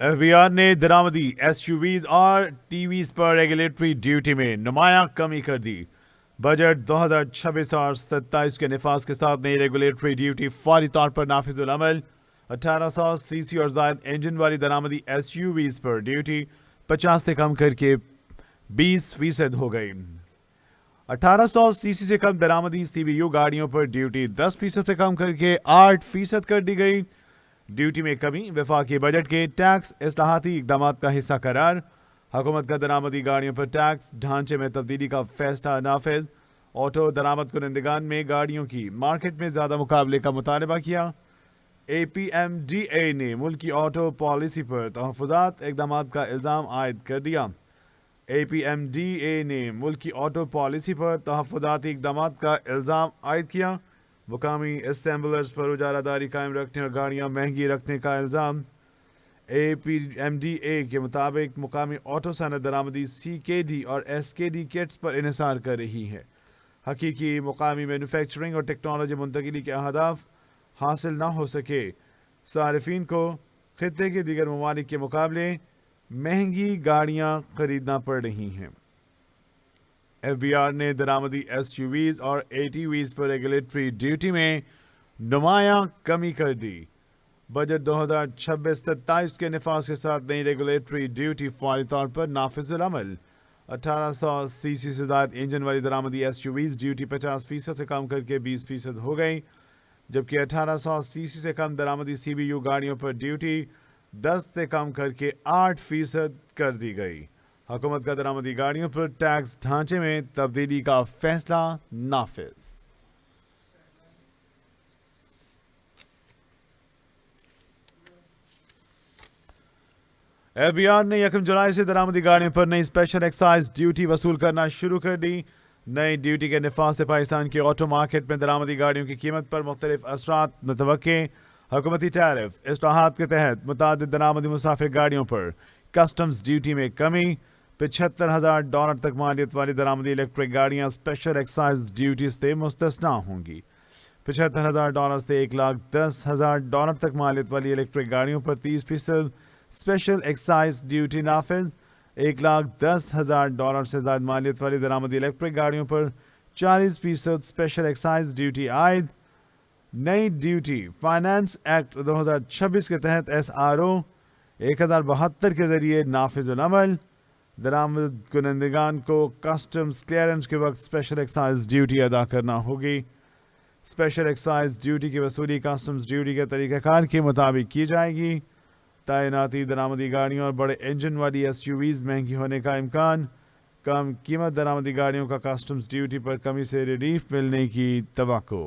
FBR ने दरामदी SUVs और TVs पर रेगुलेटरी ड्यूटी में नुमायां कमी कर दी। बजट 2026 और 27 के नफाज के साथ नई रेगुलेटरी ड्यूटी फौरी तौर पर नाफिजुल अमल। 1800 सीसी और जायद इंजन वाली दरामदी एसयूवीज पर ड्यूटी 50 से कम करके 20% हो गई। 1800 सीसी से कम दरामदी सीबीयू गाड़ियों पर ड्यूटी 10% से कम करके 8% कर दी गई। ड्यूटी में कमी वफाकी बजट के टैक्स इस्लाहाती इकदाम का हिस्सा करार। हुकूमत का दरामदी गाड़ियों पर टैक्स ढांचे में तब्दीली का फैसला नाफिज। ऑटो दरामद कुनंदगान में गाड़ियों की मार्केट में ज़्यादा मुकाबले का मुतालबा किया। APMDA ने मुल्की ऑटो पॉलिसी पर तहफ़्फ़ुज़ात इकदाम का इल्ज़ाम आयद कर दिया। APMDA ने मुल्की ऑटो पॉलिसी पर तहफ़्फ़ुज़ाती इकदाम का इल्ज़ाम आयद किया। मुकामी असेंबलर्स पर उजारादारी कायम रखने और गाड़ियाँ महंगी रखने का इल्ज़ाम। APMDA के मुताबिक मुकामी ऑटो सनत दरामदी CKD और SKD किट्स पर इन्हिसार कर रही है। हकीकी मुकामी मैन्युफैक्चरिंग और टेक्नोलॉजी मुंतकिली के अहदाफ हासिल न हो सके। सारिफिन को खित्ते के दीगर ममालिक के मुकाबले महंगी गाड़ियाँ खरीदना पड़ रही हैं। एफबीआर ने दरामदी एसयूवीज और ATVs पर रेगुलेटरी ड्यूटी में नुमायां कमी कर दी। बजट 2026-27 के नफाज के साथ नई रेगुलेटरी ड्यूटी फौरी तौर पर नाफिजुल अमल। 1800 सीसी से ज़ायद इंजन वाली दरामदी एसयूवीज ड्यूटी 50% से कम करके 20% हो गई, जबकि 1800 सीसी से कम दरामदी CBU गाड़ियों पर ड्यूटी 10 से कम करके 8% कर दी गई। हुकूमत का दरामदी गाड़ियों पर टैक्स ढांचे में तब्दीली का फैसला नाफिज। एफबीआर ने 1 जुलाई से दरामदी गाड़ियों पर नई स्पेशल एक्साइज ड्यूटी वसूल करना शुरू कर दी। नई ड्यूटी के नफाज से पाकिस्तान के ऑटो मार्केट में दरामदी गाड़ियों की कीमत पर मुख्तलिफ असरात मुतवक्के। हुकूमती टैरिफ इस्लाहात के तहत मुतादिद दरामदी मुसाफिर गाड़ियों पर कस्टम्स ड्यूटी में कमी। $75,000 तक मालियत वाली दरामदी इलेक्ट्रिक गाड़ियाँ स्पेशल एक्साइज ड्यूटी से मुस्तस्ना होंगी। $75,000 से $1,10,000 तक मालियत वाली इलेक्ट्रिक गाड़ियों पर 30% स्पेशल एक्साइज ड्यूटी नाफिज। $1,10,000 से ज़्यादा मालियत वाली दरामदी इलेक्ट्रिक गाड़ियों पर 40% स्पेशल एक्साइज ड्यूटी आयद। नई ड्यूटी फाइनेंस एक्ट 2026 के तहत SRO 1072 के जरिए नाफिजुल अमल। दरामद कुनंदगान को कस्टम्स क्लियरेंस के वक्त स्पेशल एक्साइज ड्यूटी अदा करना होगी। स्पेशल एक्साइज ड्यूटी की वसूली कस्टम्स ड्यूटी के तरीक़ाकार के मुताबिक की जाएगी। तैनाती दरामदी गाड़ियों और बड़े इंजन वाली SUVs महंगी होने का इम्कान। कम कीमत दरामदी गाड़ियों का कस्टम्स ड्यूटी पर कमी से रिलीफ मिलने की तवक्को।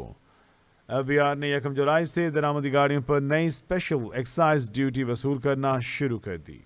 एफबीआर ने 1 जुलाई से दरामदी गाड़ियों पर नई स्पेशल एक्साइज ड्यूटी वसूल करना शुरू कर दी।